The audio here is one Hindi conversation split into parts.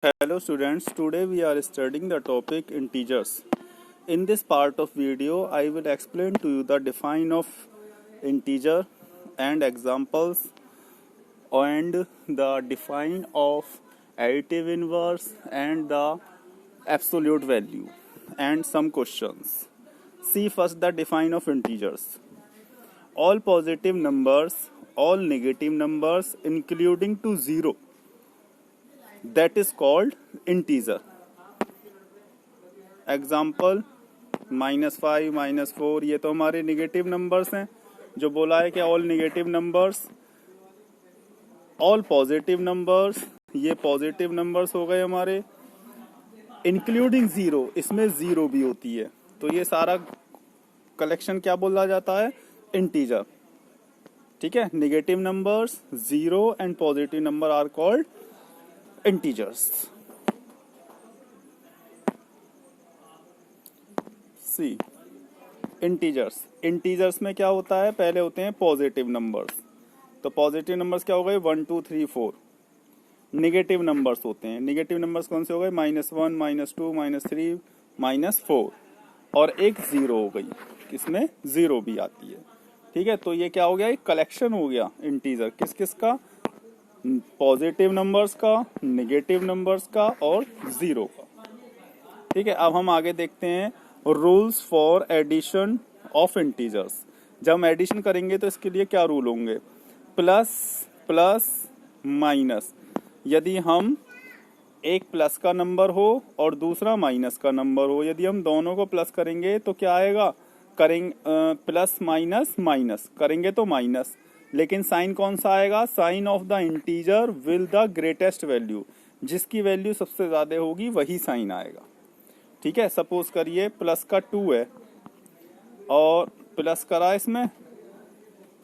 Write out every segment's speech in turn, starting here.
Hello students, today we are studying the topic integers. In this part of video, I will explain to you the define of integer and examples and the define of additive inverse and the absolute value and some questions. See first the define of integers. All positive numbers, all negative numbers including to 0, that is called integer. Example -5 -4 ये तो हमारे निगेटिव नंबर्स हैं. जो बोला है कि all negative numbers, all positive numbers, ये पॉजिटिव नंबर्स हो गए हमारे, इंक्लूडिंग 0, इसमें 0 भी होती है. तो ये सारा कलेक्शन क्या बोला जाता है? इंटीजर. ठीक है. Negative numbers, 0 and positive number are called integers. See, integers में क्या होता है? पहले होते हैं पॉजिटिव नंबर्स. तो पॉजिटिव नंबर्स क्या हो गए? 1 2 3 4. निगेटिव नंबर्स होते हैं. निगेटिव नंबर्स कौन से हो गए? -1 -2 -3 -4. और एक 0 हो गई, इसमें 0 भी आती है. ठीक है. तो ये क्या हो गया? एक कलेक्शन हो गया इंटीजर. किस किस का? पॉजिटिव नंबर्स का, नेगेटिव नंबर्स का और 0 का. ठीक है. अब हम आगे देखते हैं rules for addition of integers. जब हम एडिशन करेंगे तो इसके लिए क्या रूल होंगे? Plus plus minus. यदि हम एक प्लस का नंबर हो और दूसरा माइनस का नंबर हो, यदि हम दोनों को प्लस करेंगे तो क्या आएगा? प्लस माइनस माइनस करेंगे तो माइनस. लेकिन साइन कौन सा आएगा? Sign of the integer will the greatest value. जिसकी वैल्यू सबसे ज्यादा होगी वही साइन आएगा. ठीक है. सपोज करिए प्लस का 2 है और प्लस करा इसमें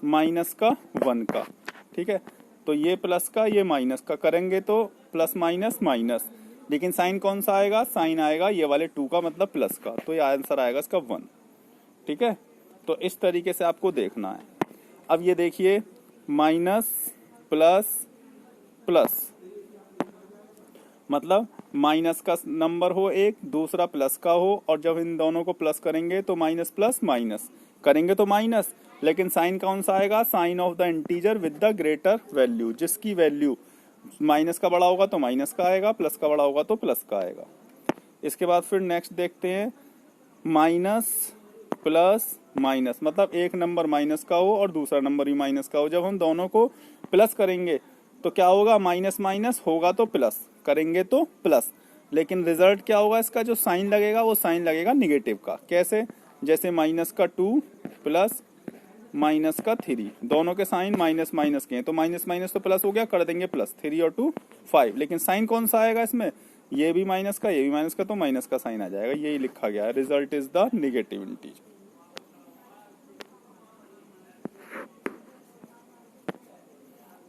माइनस का 1 का. ठीक है. तो ये प्लस का ये माइनस का करेंगे तो प्लस माइनस माइनस. लेकिन साइन कौन सा आएगा? साइन आएगा ये वाले 2 का, मतलब प्लस का. तो ये आंसर आएगा इसका 1. ठीक है. तो इस तरीके से आपको देखना है. अब ये देखिए माइनस प्लस प्लस, मतलब माइनस का नंबर हो एक, दूसरा प्लस का हो, और जब इन दोनों को प्लस करेंगे तो माइनस प्लस माइनस करेंगे तो माइनस. लेकिन साइन कौन सा आएगा? Sign of the integer with the greater value. जिसकी वैल्यू माइनस का बड़ा होगा तो माइनस का आएगा, प्लस का बड़ा होगा तो प्लस का आएगा. इसके बाद फिर नेक्स्ट देखते हैं माइनस प्लस माइनस, मतलब एक नंबर माइनस का हो और दूसरा नंबर भी माइनस का हो. जब हम दोनों को प्लस करेंगे तो क्या होगा? माइनस माइनस होगा तो प्लस, करेंगे तो प्लस. लेकिन रिजल्ट क्या होगा? इसका जो साइन लगेगा वो साइन लगेगा निगेटिव का. कैसे? जैसे माइनस का 2 प्लस माइनस का 3, दोनों के साइन माइनस माइनस के हैं, तो माइनस माइनस तो प्लस हो गया, कर देंगे प्लस. 3 और 2 5. लेकिन साइन कौन सा आएगा इसमें? ये भी माइनस का, ये भी माइनस का, तो माइनस का साइन आ जाएगा. यही लिखा गया है. Result is the negative integer.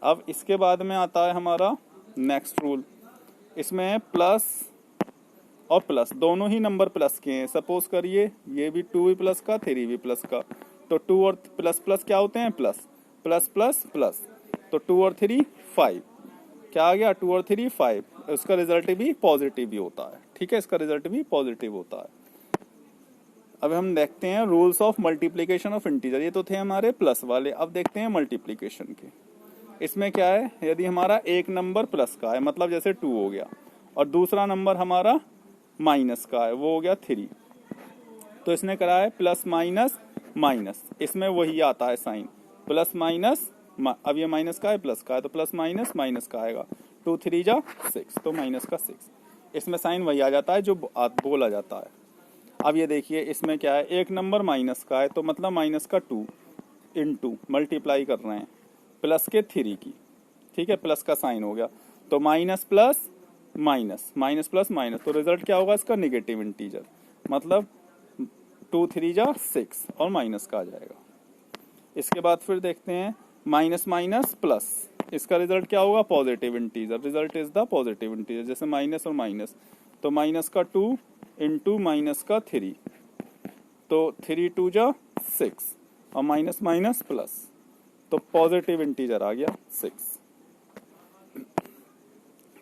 अब इसके बाद में आता है हमारा नेक्स्ट रूल. इसमें प्लस और प्लस दोनों ही नंबर प्लस के हैं. सपोज करिए ये भी 2 भी प्लस का, 3 भी प्लस का. तो 2 और प्लस प्लस क्या होते हैं? Plus plus plus plus. तो 2 और 3 5. क्या आ गया? 2 और 3 5. इसका रिजल्ट भी पॉजिटिव ही होता है. ठीक है. इसका रिजल्ट भी पॉजिटिव होता है. अब हम देखते हैं rules of multiplication of integer. ये तो थे हमारे प्लस वाले. अब देखते हैं मल्टीप्लीकेशन के. इसमें क्या है? यदि हमारा एक नंबर प्लस का है, मतलब जैसे 2 हो गया, और दूसरा नंबर हमारा माइनस का है, वो हो गया 3. तो इसने करा है प्लस माइनस माइनस. इसमें वही आता है साइन प्लस माइनस. अब ये माइनस का है, प्लस का है, तो प्लस माइनस माइनस का आएगा. 2 3 जा 6, तो माइनस का 6. इसमें साइन वही आ जाता है जो बोला जाता है. अब ये देखिए इसमें क्या है? एक नंबर माइनस का है, तो मतलब माइनस का 2 इंटू मल्टीप्लाई कर रहे हैं प्लस के 3 की. ठीक है. प्लस का साइन हो गया, तो minus plus minus, minus plus minus. तो रिजल्ट क्या होगा इसका? Negative integer. मतलब 2 3 जा 6 और माइनस का आ जाएगा. इसके बाद फिर देखते हैं माइनस माइनस प्लस. इसका रिजल्ट क्या होगा? Positive integer. Result is the positive integer. जैसे माइनस और माइनस, तो माइनस का 2 इंटू माइनस का 3, तो 3 2 जा 6 और माइनस माइनस प्लस, तो पॉजिटिव इंटीजर आ गया 6.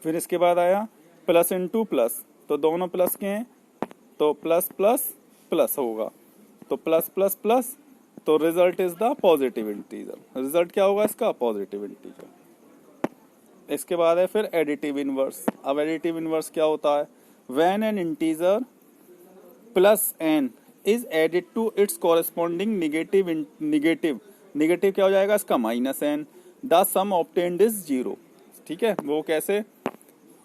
फिर इसके बाद आया प्लस इंटू प्लस, तो दोनों प्लस के हैं तो प्लस प्लस प्लस होगा, तो प्लस प्लस प्लस, तो result is the positive integer. Result क्या होगा इसका? Positive integer. इसके बाद है फिर एडिटिव इनवर्स। अब एडिटिव इनवर्स क्या होता है? When an integer plus n is added to its corresponding negative negative क्या हो जाएगा इसका? Minus n, the sum obtained is zero. ठीक है, वो कैसे?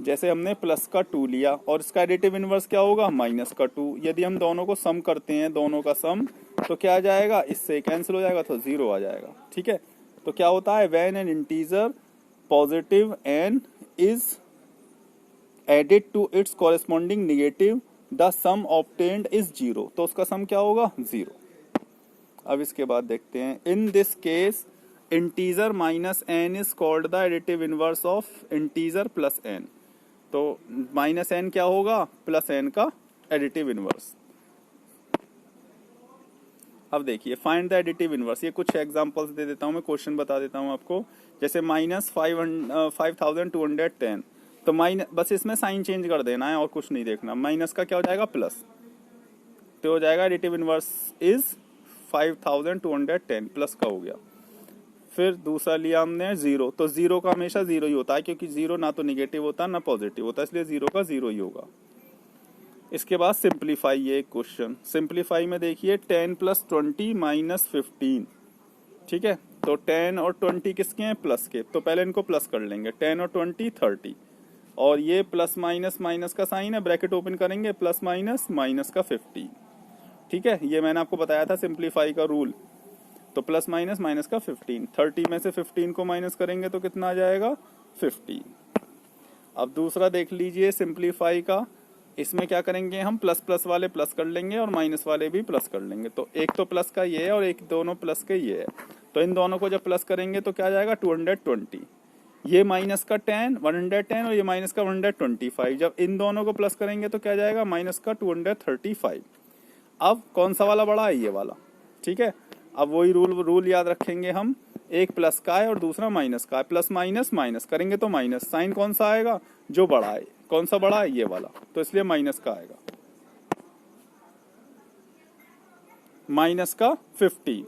जैसे हमने प्लस का 2 लिया और इसका एडिटिव इनवर्स क्या होगा? माइनस का 2। यदि हम दोनों को सम करते हैं, दोनों का सम, तो क्या आ जाएगा? इससे कैंसिल हो जाएगा तो 0 आ जाएगा। ठीक है, तो क्या होता है? When an integer positive n is added to its corresponding negative, the sum obtained is 0, तो उसका सम क्या होगा? 0। अब इसके बाद देखते हैं, in this case integer minus n is called the additive inverse of integer plus n. तो माइनस एन क्या होगा? प्लस एन का एडिटिव इनवर्स। अब देखिए, फाइंड द एडिटिव इनवर्स। ये कुछ एग्जांपल्स दे देता हूं मैं, क्वेश्चन बता देता हूं आपको। जैसे माइनस 5210, तो माइनस, बस इसमें साइन चेंज कर देना है और कुछ नहीं देखना। माइनस का क्या हो जाएगा? प्लस, तो हो जाएगा एडिटिव इनवर्स इज 5210, प्लस का हो गया। फिर दूसरा लिया हमने 0, तो 0 का हमेशा 0 ही होता है, क्योंकि 0 ना तो निगेटिव होता ना पॉजिटिव होता, इसलिए 0 का 0 ही होगा। इसके बाद सिंप्लीफाई, ये क्वेश्चन सिंप्लीफाई में देखिए 10 प्लस 20 माइनस 15। ठीक है, तो 10 और 20 किसके हैं? प्लस के, तो पहले इनको प्लस कर लेंगे। 10 और 20 30, और ये प्लस माइनस माइनस का साइन है, ब्रैकेट ओपन करेंगे, प्लस माइनस माइनस का 15। ठीक है, ये मैंने आपको बताया था सिंप्लीफाई का रूल। तो प्लस माइनस माइनस का 15, 30 में से 15 को माइनस करेंगे तो कितना आ जाएगा? 15। अब दूसरा देख लीजिए सिंप्लीफाई का। इसमें क्या करेंगे हम? प्लस प्लस वाले प्लस कर लेंगे और माइनस वाले भी प्लस कर लेंगे। तो एक तो प्लस का ये है और एक दोनों प्लस के ये है, तो इन दोनों को जब प्लस करेंगे तो क्या आ जाएगा? 220। ये माइनस का 110 और ये माइनस का 125। जब इन दोनों को प्लस करेंगे तो क्या जाएगा? माइनस का 235। अब कौन सा वाला बड़ा है? ये वाला। ठीक है, अब वही रूल याद रखेंगे हम, एक प्लस का है और दूसरा माइनस का है। प्लस माइनस माइनस करेंगे तो माइनस, साइन कौन सा आएगा? जो बड़ा है। कौन सा बड़ा है? ये वाला, तो इसलिए माइनस का आएगा। माइनस का 15,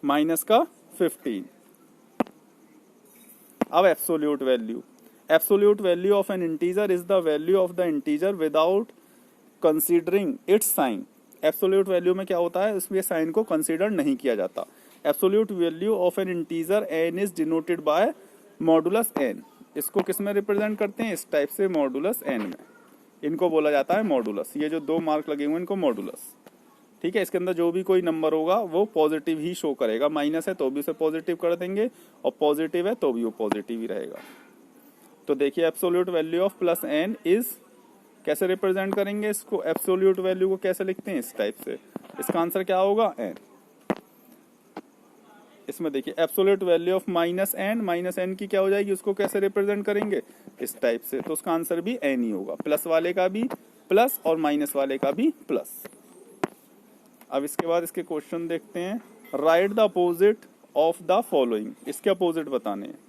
माइनस का 15। अब absolute value. Absolute value of an integer is the value of the integer without considering its sign. Absolute value में क्या होता है? इसमें साइन को कंसीडर नहीं किया जाता। Absolute value of an integer n is denoted by modulus n. इसको किस में रिप्रेजेंट करते हैं? इस टाइप से, मॉडुलस एन में। इनको बोला जाता है मॉडुलस। ये जो 2 मार्क लगे हुए इनको मॉडुलस। ठीक है, इसके अंदर जो भी कोई नंबर होगा वो पॉजिटिव ही शो करेगा। माइनस है तो भी उसे पॉजिटिव कर देंगे, और पॉजिटिव है तो भी वो पॉजिटिव ही रहेगा। तो देखिए, absolute value of plus n is, कैसे रिप्रेजेंट करेंगे इसको? एब्सोल्यूट वैल्यू को कैसे लिखते हैं? इस टाइप से। इसका आंसर क्या होगा? एन। इसमें देखिए, absolute value of minus n की क्या हो जाएगी? उसको कैसे रिप्रेजेंट करेंगे? इस टाइप से। तो उसका आंसर भी एन ही होगा। प्लस वाले का भी प्लस और माइनस वाले का भी प्लस। अब इसके बाद इसके क्वेश्चन देखते हैं। Right the opposite of the following. इसके अपोजिट बताने हैं।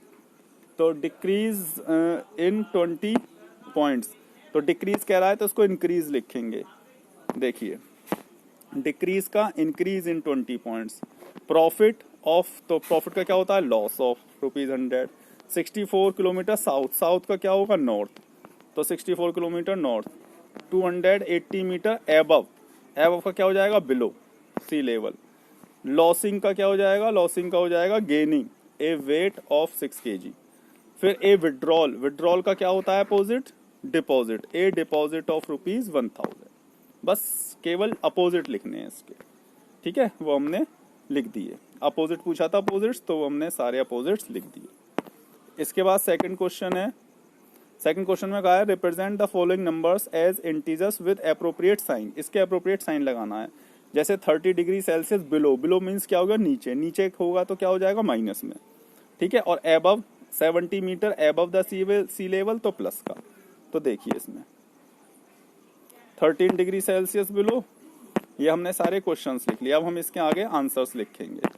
तो डिक्रीज इन 20 पॉइंट्स, तो डिक्रीज कह रहा है तो उसको इंक्रीज लिखेंगे। देखिए, डिक्रीज का increase in 20 points. Profit of, तो प्रॉफिट का क्या होता है? Loss of ₹100। 64 kilometre south, south का क्या होगा? नॉर्थ, तो 64 kilometre north. 280 metre above, above का क्या हो जाएगा? बिलो सी लेवल। लॉसिंग का क्या हो जाएगा? लॉसिंग का हो जाएगा gaining A weight of 6 kg। फिर ए विड्रॉल, विड्रॉल का क्या होता है opposite? Deposit, A deposit of ₹1000। बस केवल अपोजिट लिखने हैं इसके। ठीक है, वो हमने लिख दिए। अपोजिट पूछा था अपोजिट्स, तो वो हमने सारे अपोजिट्स लिख दिए। इसके बाद सेकंड क्वेश्चन है। सेकंड क्वेश्चन में कहा है represent the following numbers as integers with appropriate sign. इसके एप्रोप्रिएट साइन लगाना है। जैसे 30 degree Celsius below, below means क्या होगा? नीचे, नीचे होगा तो क्या हो जाएगा? माइनस में। ठीक है, और above 70 metre above the sea level, तो प्लस का। तो देखिए, इसमें 13 डिग्री सेल्सियस बिलो, ये हमने सारे क्वेश्चंस लिख लिए। अब हम इसके आगे आंसर्स लिखेंगे।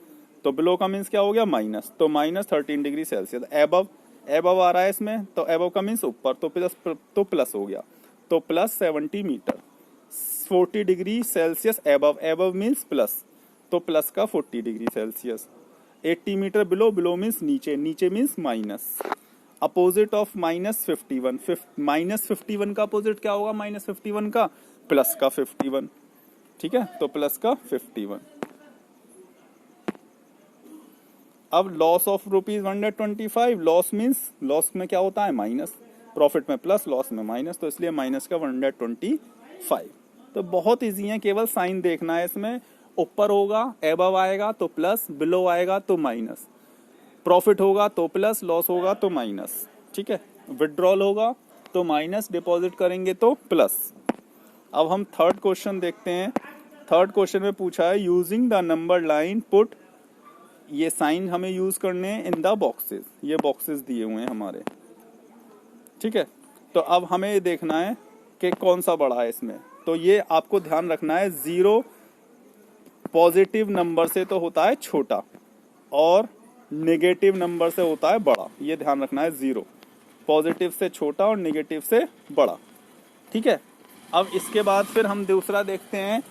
तो बिलो का मीन्स क्या हो गया? माइनस, तो minus 13 degree Celsius. Above, above आ रहा है इसमें, तो एबव का मीन्स ऊपर, तो प्लस हो गया, तो plus 70 metre. 40 degree Celsius above, above means plus, तो प्लस का 40 degree Celsius. 80 metre below, below means नीचे, नीचे मीन्स माइनस। अपोजिट ऑफ -51, -51 का अपोजिट क्या होगा -51 का? प्लस का 51। ठीक है, तो प्लस का 51। अब loss of ₹125, loss means, loss में क्या होता है माइनस, प्रॉफिट में प्लस, लॉस में माइनस, तो इसलिए माइनस का 125। तो बहुत इजी है, केवल साइन देखना है इसमें। ऊपर होगा एबव आएगा तो प्लस, बिलो आएगा तो माइनस, प्रॉफिट होगा तो प्लस, लॉस होगा तो माइनस। ठीक है, विड्रॉल होगा तो माइनस, डिपॉजिट करेंगे तो प्लस। अब हम थर्ड क्वेश्चन देखते हैं। थर्ड क्वेश्चन में पूछा है using the number line put, ये साइन हमें यूज करने हैं इन द बॉक्सेस, ये बॉक्सेस दिए हुए हैं हमारे। ठीक है, तो अब हमें ये देखना है कि कौन सा बड़ा है इसमें। तो ये आपको ध्यान रखना है, 0 पॉजिटिव नंबर से तो होता है छोटा और नेगेटिव नंबर से होता है बड़ा, ये ध्यान रखना है। 0 पॉजिटिव से छोटा और नेगेटिव से बड़ा। ठीक है, अब इसके बाद फिर हम दूसरा देखते हैं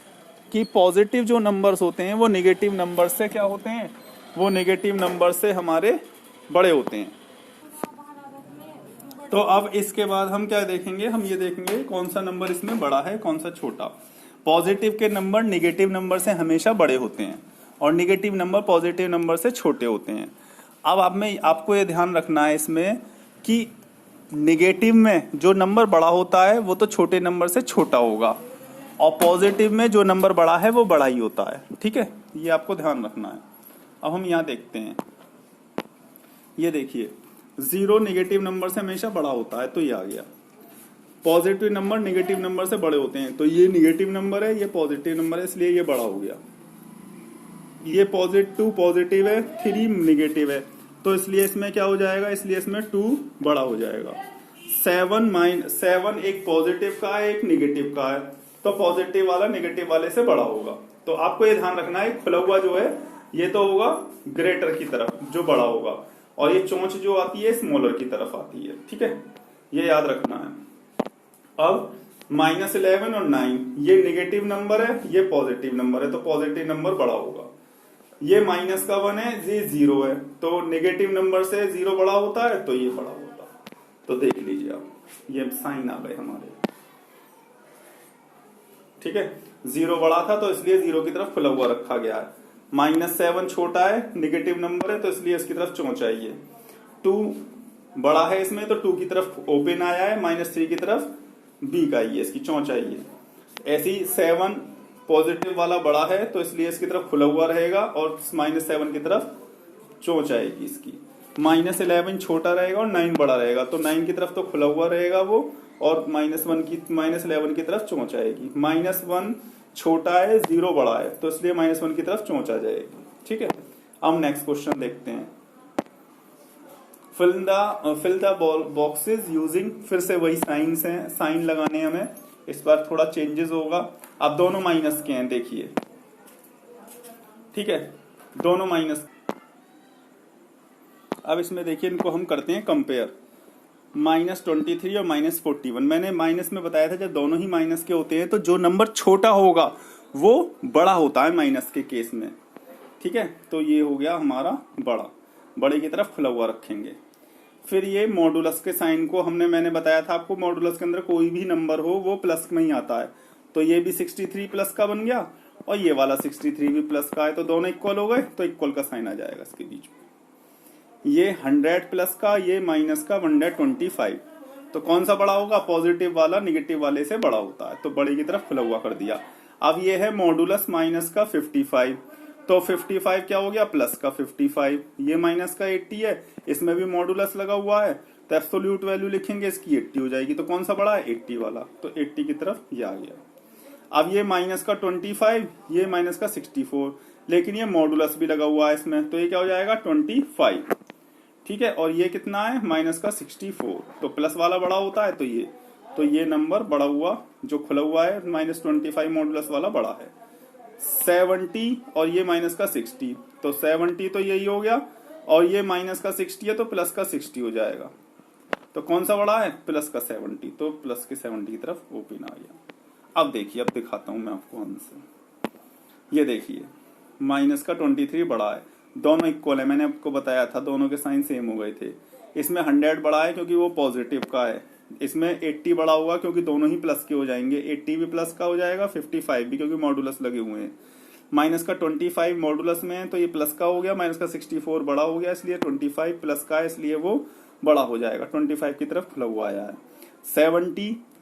कि पॉजिटिव जो नंबर्स होते हैं वो नेगेटिव नंबर से क्या होते हैं, वो नेगेटिव नंबर से हमारे बड़े होते हैं। तो अब इसके बाद हम क्या देखेंगे, हम ये देखेंगे कौन सा नंबर इसमें बड़ा है, कौन सा छोटा। पॉजिटिव के नंबर नेगेटिव नंबर से हमेशा बड़े होते हैं और नेगेटिव नंबर पॉजिटिव नंबर से छोटे होते हैं। अब आपको ये ध्यान रखना है इसमें कि नेगेटिव में जो नंबर बड़ा होता है वो तो छोटे नंबर से छोटा होगा, और पॉजिटिव में जो नंबर बड़ा है वो बड़ा ही होता है। ठीक है, ये आपको ध्यान रखना है। अब हम यहाँ देखते हैं, ये देखिए 0 नेगेटिव नंबर से हमेशा बड़ा होता है, तो ये आ गया। पॉजिटिव नंबर नेगेटिव नंबर से बड़े होते हैं, तो ये नेगेटिव नंबर है, ये पॉजिटिव नंबर है, इसलिए ये बड़ा हो गया। ये +2 पॉजिटिव है, 3 नेगेटिव है, तो इसलिए इसमें क्या हो जाएगा, इसलिए इसमें 2 बड़ा हो जाएगा। 7 एक पॉजिटिव का है, एक नेगेटिव का है, तो पॉजिटिव वाला नेगेटिव वाले से बड़ा होगा। तो आपको ये ध्यान रखना है, खुला हुआ जो है ये तो होगा ग्रेटर की तरफ जो बड़ा होगा, और ये चोंच जो आती है स्मॉलर की तरफ आती है। ठीक है, ये याद रखना है। अब -11 और 9 ये नेगेटिव नंबर है, ये पॉजिटिव नंबर है, तो पॉजिटिव नंबर बड़ा होगा। ये -1 है, ये 0 है, तो नेगेटिव नंबर से 0 बड़ा होता है, तो ये बड़ा होता है। तो देख लीजिए आप, ये साइन आ गए हमारे। ठीक है, 0 बड़ा था तो इसलिए 0 की तरफ खुला हुआ रखा गया है। -7 छोटा है, नेगेटिव नंबर है, तो इसलिए इसकी तरफ चोंच आई है। 2 बड़ा है इसमें, तो 2 की तरफ ओपन आया है, -3 की तरफ बी का आई है, इसकी चोंच आई है। ऐसी 7 पॉजिटिव वाला बड़ा है, तो इसलिए इसकी तरफ खुला हुआ रहेगा, और -7 की तरफ चोंच आएगी इसकी। -11 छोटा रहेगा और 9 बड़ा रहेगा, तो 9 की तरफ तो खुला हुआ रहेगा वो, और -11 की तरफ चोंच आएगी। -1 छोटा है, 0 बड़ा है, तो इसलिए -1 की तरफ चोंच आ जाएगी। ठीक है, अब नेक्स्ट क्वेश्चन देखते हैं। फिल द बॉक्सेस यूजिंग, फिर से वही साइंस हैं, साइन लगाने हमें, इस बार थोड़ा चेंजेस होगा। अब दोनों माइनस के हैं, देखिए। ठीक है, दोनों माइनस। अब इसमें देखिए, इनको हम करते हैं कंपेयर। -23 और -41, मैंने माइनस में बताया था जब दोनों ही माइनस के होते हैं तो जो नंबर छोटा होगा वो बड़ा होता है माइनस के केस में। ठीक है, तो ये हो गया हमारा बड़ा, बड़े की तरफ खुला हुआ रखेंगे। फिर ये मॉडुलस के साइन को मैंने बताया था आपको, मॉडुलस के अंदर कोई भी नंबर हो वो प्लस में ही आता है, तो ये भी 63 प्लस का बन गया, और ये वाला 63 भी प्लस का है, तो दोनों इक्वल हो गए, तो इक्वल का साइन आ जाएगा इसके बीच में। ये 100 प्लस का, ये माइनस का 125, तो कौन सा बड़ा होगा, पॉजिटिव वाला नेगेटिव वाले से बड़ा होता है, तो बड़े की तरफ खुला हुआ कर दिया। अब ये है मॉडुलस माइनस का 55, तो 55 क्या हो गया, प्लस का 55। ये माइनस का 80 है, इसमें भी मॉडुलस लगा हुआ है, तो एब्सोल्यूट वैल्यू लिखेंगे इसकी 80 हो जाएगी, तो कौन सा बड़ा है, 80 वाला, तो 80 की तरफ ये आ गया। अब ये माइनस का 25, ये माइनस का 64, लेकिन ये मॉडुलस भी लगा हुआ है इसमें, तो ये क्या हो जाएगा 25। ठीक है, और ये कितना है, माइनस का 64, तो प्लस वाला बड़ा होता है, तो ये नंबर बड़ा हुआ, जो खुला हुआ है -25 मॉडुलस वाला बड़ा है। 70 और ये माइनस का 60, तो 70 तो यही हो गया, और ये माइनस का 60 है तो प्लस का 60 हो जाएगा। तो कौन सा बड़ा है? प्लस का 70। तो प्लस के 70 की तरफ ओपन आ गया। अब देखिए, अब दिखाता हूं मैं आपको आंसर। ये देखिए, माइनस का 23 बड़ा है, दोनों इक्वल है, मैंने आपको बताया था दोनों के साइन सेम हो गए थे। इसमें 100 बड़ा है क्योंकि वो पॉजिटिव का है, इसमें 80 बड़ा होगा क्योंकि दोनों ही प्लस के हो जाएंगे, 80 भी प्लस का हो जाएगा, 55 भी क्योंकि मॉडुलस लगे हुए हैं। माइनस का 25 मॉडुलस में है तो ये प्लस का हो गया, माइनस का 64 बड़ा हो गया, इसलिए 25 प्लस का है इसलिए वो बड़ा हो जाएगा, 25 की तरफ खुला हुआ आया है।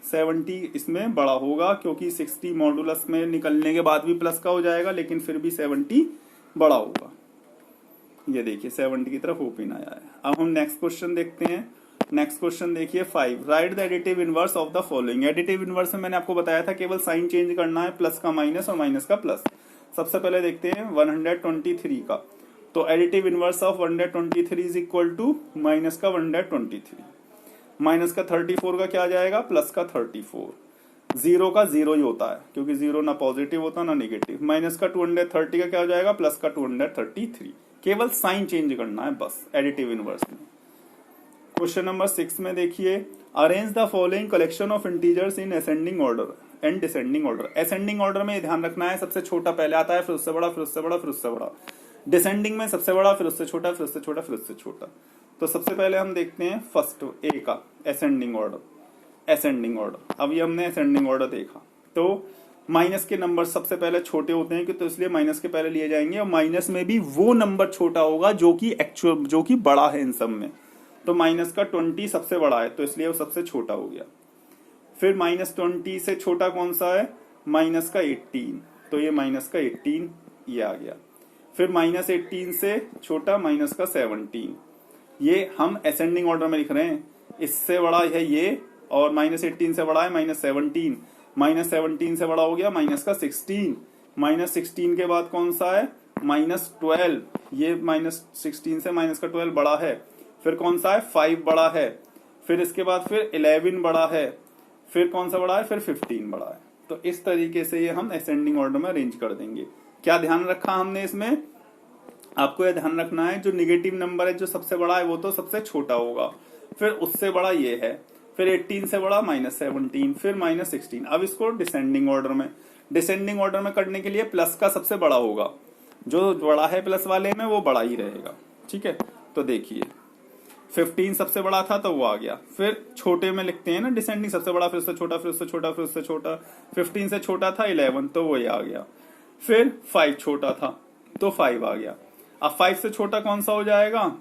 70 इसमें बड़ा होगा क्योंकि 60 मॉडुलस में निकलने के बाद भी प्लस का हो जाएगा, लेकिन फिर भी 70 बड़ा होगा। ये देखिए 70 की तरफ ओपन आया है। अब हम नेक्स्ट क्वेश्चन देखते हैं। नेक्स्ट क्वेश्चन देखिए 5, right the additive inverse of the following. Additive inverse में मैंने आपको बताया था केवल साइन चेंज करना है, प्लस का माइनस और माइनस का प्लस। सबसे पहले देखते हैं 123 का। तो additive inverse of 123 is equal to minus का 123, माइनस का 34 का क्या आ जाएगा? प्लस का 34। जीरो का जीरो ही होता है क्योंकि जीरो ना पॉजिटिव होता ना नेगेटिव। माइनस का 230 का क्या हो जाएगा? प्लस का 233। केवल साइन चेंज करना है बस एडिटिव इनवर्स में। क्वेश्चन नंबर 6 में देखिए, arrange the following collection of integers in ascending order and descending order. Ascending order में ध्यान रखना है सबसे छोटा पहले आता है, फिर उससे बड़ा, फिर उससे बड़ा, फिर उससे बड़ा। डिसेंडिंग में सबसे बड़ा, फिर उससे छोटा, फिर उससे छोटा, फिर उससे छोटा। तो सबसे पहले हम देखते हैं फर्स्ट ए का असेंडिंग ऑर्डर। असेंडिंग ऑर्डर, अब ये हमने असेंडिंग ऑर्डर देखा तो माइनस के नंबर सबसे पहले छोटे होते हैं कि तो इसलिए माइनस के पहले लिए जाएंगे, और माइनस में भी वो नंबर छोटा होगा जो कि एक्चुअल जो कि बड़ा है इन सब में। तो माइनस का 20 सबसे बड़ा है तो इसलिए वो सबसे छोटा हो गया। फिर माइनस 20 से छोटा कौन सा है? माइनस का 18, तो ये माइनस का 18 ये आ गया। फिर माइनस 18 से छोटा माइनस का 17, ये हम असेंडिंग ऑर्डर में लिख रहे हैं। इससे बड़ा है ये, और माइनस 18 से बड़ा है माइनस 17, माइनस 17 से बड़ा हो गया माइनस का 16, माइनस 16 के बाद कौन सा है? माइनस 12, ये माइनस 16 से माइनस का 12 बड़ा है। फिर कौन सा है? 5 बड़ा है। फिर इसके बाद फिर 11 बड़ा है। फिर कौन सा बड़ा है? फिर 15 बड़ा है। तो इस तरीके से ये हम असेंडिंग ऑर्डर में अरेंज कर देंगे। क्या ध्यान रखा हमने इसमें? आपको यह ध्यान रखना है जो निगेटिव नंबर है जो सबसे बड़ा है वो तो सबसे छोटा होगा, फिर उससे बड़ा ये है, फिर 18 से बड़ा माइनस 17, फिर माइनस 16। अब इसको डिसेंडिंग ऑर्डर में करने के लिए प्लस का सबसे बड़ा होगा, जो बड़ा है प्लस वाले में वो बड़ा ही रहेगा। ठीक है, तो देखिए 15 सबसे बड़ा था तो वो आ गया। फिर छोटे में लिखते हैं ना डिसेंडिंग, सबसे बड़ा, फिर उससे छोटा, फिर उससे छोटा, फिर उससे छोटा। 15 से छोटा था 11 तो वो ये आ गया। फिर 5 छोटा था तो 5 आ गया। अब 5 से छोटा कौन सा हो जाएगा?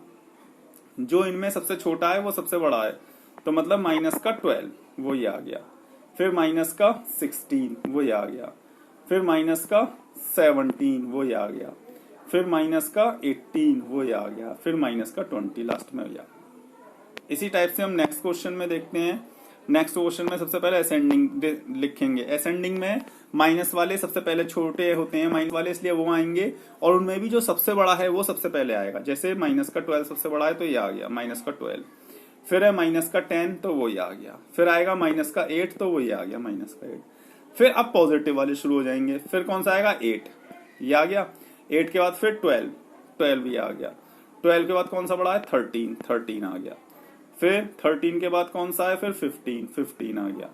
जो इनमें सबसे छोटा है वो सबसे बड़ा है, तो मतलब माइनस का 12 वो ये आ गया। फिर माइनस का 16 वो ये आ गया। फिर माइनस का 17 वो ये आ गया। फिर माइनस का 18 वो ये आ गया। फिर माइनस का 20 लास्ट में हो गया। इसी टाइप से हम नेक्स्ट क्वेश्चन में देखते हैं। नेक्स्ट क्वेश्चन में सबसे पहले असेंडिंग लिखेंगे। असेंडिंग में माइनस वाले सबसे पहले छोटे होते हैं, माइनस वाले, इसलिए वो आएंगे, और उनमें भी जो सबसे बड़ा है वो सबसे पहले आएगा। जैसे माइनस का 12 सबसे बड़ा है तो ये आ गया माइनस का 12। फिर है माइनस का 10 तो वो ये आ गया। फिर आएगा माइनस का 8 तो वो ये आ गया माइनस का 8। फिर अब पॉजिटिव वाले शुरू हो जाएंगे। फिर कौन सा आएगा? 8 ये आ गया। 8 के बाद फिर 12 ये आ गया। 12 के बाद कौन सा बड़ा है? 13 आ गया। फिर 13 के बाद कौन सा है? फिर 15 आ गया।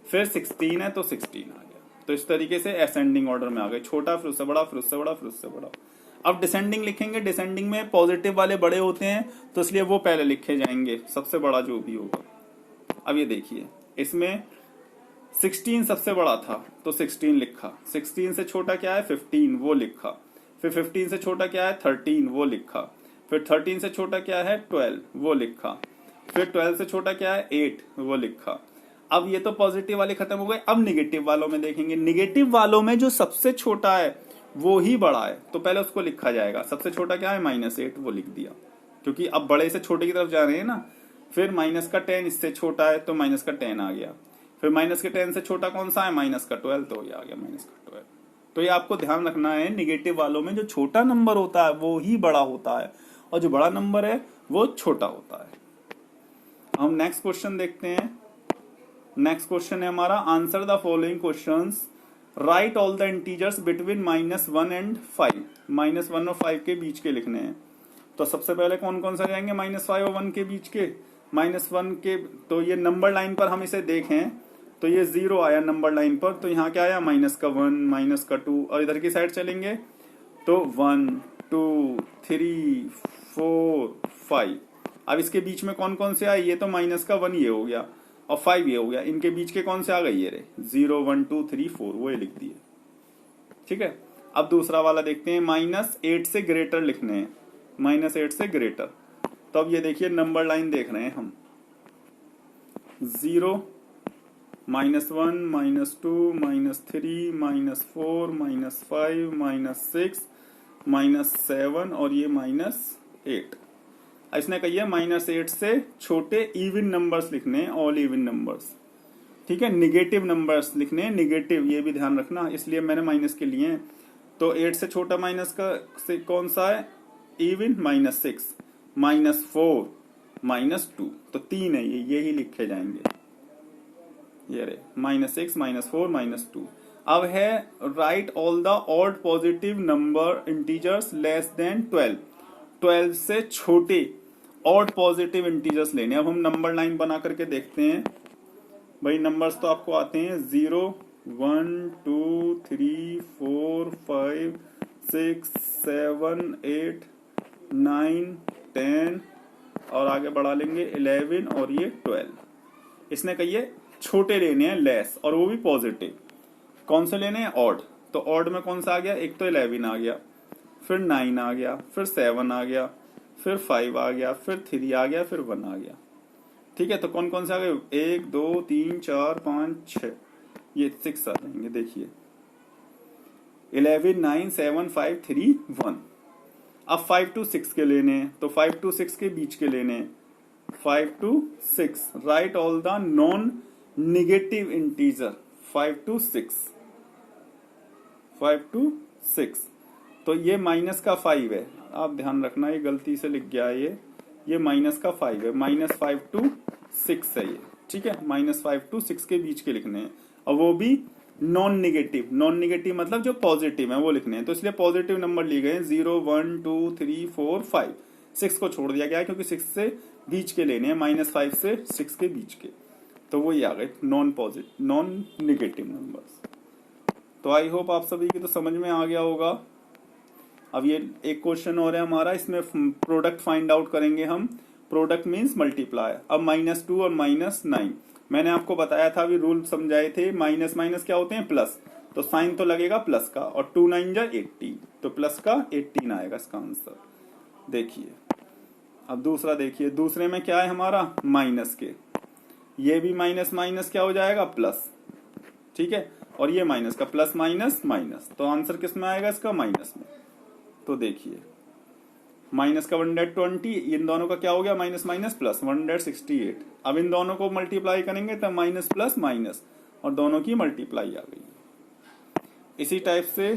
फिर 16 है तो 16 आ गया। तो इस तरीके से असेंडिंग ऑर्डर में आ गए, छोटा, फिर उससे बड़ा, फिर उससे बड़ा, फिर उससे बड़ा। अब डिसेंडिंग लिखेंगे। डिसेंडिंग में पॉजिटिव वाले बड़े होते हैं तो इसलिए वो पहले लिखे जाएंगे, सबसे बड़ा जो भी होगा। अब ये देखिए, इसमें 16 सबसे बड़ा था तो 16 लिखा। 16 से छोटा क्या है? 15 वो लिखा। फिर 15 से छोटा क्या है? 13 वो लिखा। फिर 13 से छोटा क्या है? 12 वो लिखा। फिर 12 से छोटा क्या है? 8 वो लिखा। अब ये तो पॉजिटिव वाले खत्म हो गए। अब निगेटिव वालों में देखेंगे। निगेटिव वालों में जो सबसे छोटा है वो ही बड़ा है तो पहले उसको लिखा जाएगा। सबसे छोटा क्या है? -8 वो लिख दिया, क्योंकि अब बड़े से छोटे की तरफ जा रहे हैं ना। फिर माइनस का 10 इससे छोटा है तो माइनस का 10 आ गया। फिर माइनस के 10 से छोटा कौन सा है? माइनस का 12 तो ये आ गया माइनस का 12। तो ये आपको ध्यान रखना है, निगेटिव वालों में जो छोटा नंबर होता है वो ही बड़ा होता है, और जो बड़ा नंबर है वो छोटा होता है। हम नेक्स्ट क्वेश्चन देखते हैं। नेक्स्ट क्वेश्चन है हमारा, answer the following questions, right all the integers between -1 and 5। -1 और 5 के बीच के लिखने हैं। तो सबसे पहले कौन कौन सा जाएंगे -5 और 1 के बीच के, -1 के, तो ये नंबर लाइन पर हम इसे देखें तो ये 0 आया नंबर लाइन पर, तो यहाँ क्या आया -1 -2, और इधर की साइड चलेंगे तो 1 2 3 4 5। अब इसके बीच में कौन कौन से आए, ये तो -1 ये हो गया और 5 ये हो गया, इनके बीच के कौन से आ गए ये रे 0 1 2 3 4, वो ये लिख दिए। ठीक है, अब दूसरा वाला देखते हैं, -8 से ग्रेटर लिखने हैं, -8 से ग्रेटर। तो अब ये देखिए नंबर लाइन देख रहे हैं हम, 0 -1 -2 -3 -4 -5 -6 -7 और ये -8। इसने कही है -8 से छोटे इवन नंबर्स लिखने हैं, ऑल इवन नंबर्स। ठीक है, निगेटिव नंबर्स लिखने हैं, निगेटिव, ये भी ध्यान रखना, इसलिए मैंने माइनस के लिए हैं। तो 8 से छोटा माइनस का से कौन सा है, इवन, -6 -4 -2, तो 3 है ये ही लिखे जाएंगे, ये रे -6 -4 -2। अब है right all the odd positive number integers less than 12 से छोटे ऑड पॉजिटिव इंटीजर्स लेने। अब हम नंबर लाइन बना करके देखते हैं भाई, नंबर्स तो आपको आते हैं 0 1 2 3 4 5 6 7 8 9 10 और आगे बढ़ा लेंगे 11 और ये 12। इसने कहिए छोटे लेने हैं लेस, और वो भी पॉजिटिव। कौन से लेने हैं, ऑड। तो ऑड में कौन सा आ गया, एक तो 11 आ गया, फिर 9 आ गया, फिर 7 आ गया, फिर 5 आ गया, फिर 3 आ गया, फिर 1 आ गया। ठीक है, तो कौन कौन से आ गए, 1 2 3 4 5 6, ये 6 आ जाएंगे। देखिए 11 9 7 5 3 1। अब 5 to 6 के लेने हैं, तो 5 to 6 के बीच के लेने हैं, 5 to 6 right all the non negative integer, 5 to 6 5 to 6। तो ये माइनस का 5 है, आप ध्यान रखना, ये गलती से लिख गया है, ये माइनस का 5 है, -5 to 6 है ये। ठीक है, -5 to 6 के बीच के लिखने हैं, और वो भी नॉन निगेटिव। नॉन निगेटिव मतलब जो पॉजिटिव है वो लिखने हैं, तो इसलिए पॉजिटिव नंबर लिए गए 0 1 2 3 4 5। 6 को छोड़ दिया गया है क्योंकि 6 से बीच के लेने हैं, -5 से 6 के बीच के, तो वो ये आ गए non positive non negative numbers. तो आई होप आप सभी की तो समझ में आ गया होगा। अब ये एक क्वेश्चन और है हमारा, इसमें प्रोडक्ट फाइंड आउट करेंगे हम। Product means multiply. अब -2 और -9 मैंने आपको बताया था, अभी रूल समझाए थे, माइनस माइनस क्या होते हैं, प्लस, तो साइन तो लगेगा प्लस का, और 2 9 जा 18, तो प्लस का 18 आएगा इसका आंसर। देखिए अब दूसरा देखिए, दूसरे में क्या है हमारा, माइनस के, ये भी माइनस माइनस क्या हो जाएगा, प्लस। ठीक है, और ये माइनस का प्लस माइनस माइनस, तो आंसर किस में आएगा इसका, माइनस में। तो देखिए माइनस का 120, इन दोनों का क्या हो गया, माइनस माइनस प्लस 168। अब इन दोनों को मल्टीप्लाई करेंगे तब माइनस प्लस माइनस, और दोनों की मल्टीप्लाई आ गई। इसी टाइप से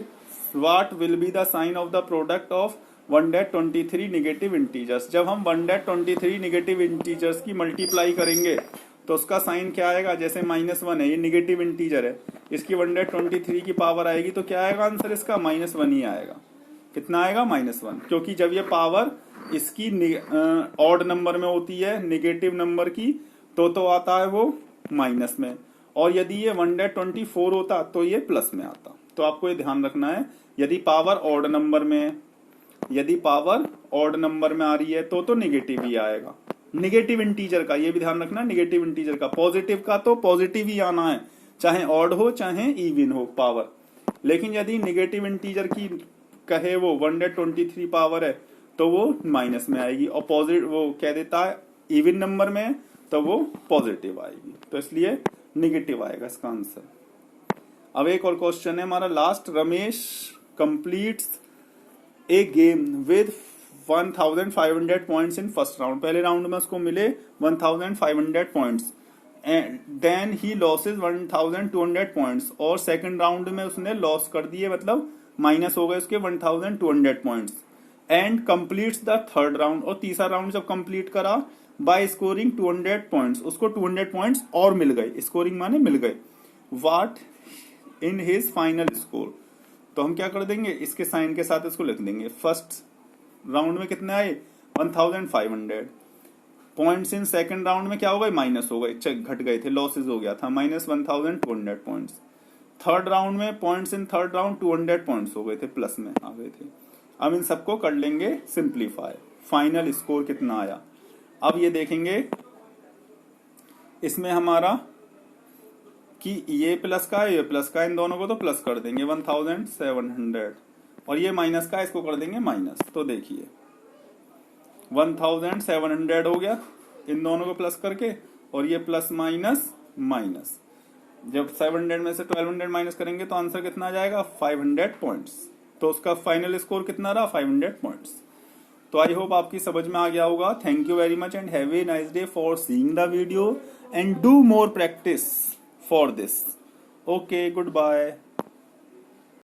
what will be the sign of the product of 123 negative integers. जब हम 123 निगेटिव इंटीजर्स की मल्टीप्लाई करेंगे तो उसका साइन क्या आएगा, जैसे -1 है, ये निगेटिव इंटीजर है, इसकी 123 की पावर आएगी तो क्या आएगा आंसर इसका, -1 ही आएगा। कितना आएगा, -1, क्योंकि जब ये पावर इसकी ऑड नंबर में होती है, निगेटिव नंबर की, तो आता है वो माइनस में, और यदि ये 124 होता तो ये प्लस में आता। तो आपको ये ध्यान रखना है, यदि पावर ऑड नंबर में, यदि पावर ऑड नंबर में आ रही है तो निगेटिव ही आएगा, निगेटिव इंटीजर का, ये भी ध्यान रखना, निगेटिव इंटीजर का। पॉजिटिव का तो पॉजिटिव ही आना है, चाहे ऑड हो चाहे इवन हो पावर। लेकिन यदि निगेटिव इंटीजर की कहे वो 123 पावर है तो वो माइनस में आएगी, और पॉजिटिव वो कह देता है इवन नंबर में तो वो पॉजिटिव आएगी, तो इसलिए निगेटिव आएगा इसका आंसर। अब एक और क्वेश्चन है हमारा last. Ramesh completes a game with 1500 points in first round. पहले राउंड में उसको मिले 1500 points, and then he loses 1200 points, और सेकंड राउंड में उसने लॉस कर दिए, मतलब माइनस हो गए उसके 1200 points, and completes the third round. और तीसरा राउंड जब कंप्लीट करा बाय स्कोरिंग 200 पॉइंट्स, उसको 200 पॉइंट्स और मिल गए, स्कोरिंग माने मिल गए। What in his final score. तो हम क्या कर देंगे, इसके साइन के साथ इसको लिख देंगे। फर्स्ट राउंड में कितने आए 1500। पॉइंट्स इन सेकंड राउंड में क्या हो गए, माइनस हो गए, चेक घट गए थे, लॉसेज हो गया था, -1200 पॉइंट्स। थर्ड राउंड में points in third round 200 points हो गए थे, प्लस में आ गए थे। अब इन सबको कर लेंगे सिंप्लीफाई, फाइनल स्कोर कितना आया। अब ये देखेंगे इसमें हमारा कि ये प्लस का है, ये प्लस का, इन दोनों को तो प्लस कर देंगे 1700, और ये माइनस का, इसको कर देंगे माइनस। तो देखिए 1700 हो गया इन दोनों को प्लस करके, और ये प्लस माइनस माइनस। जब 700 में से 1200 माइनस करेंगे तो आंसर कितना आ जाएगा, 500 पॉइंट्स। तो उसका फाइनल स्कोर कितना रहा, 500 पॉइंट्स। तो आई होप आपकी समझ में आ गया होगा। Thank you very much and have a nice day for seeing the video and do more practice for this. Okay, good bye.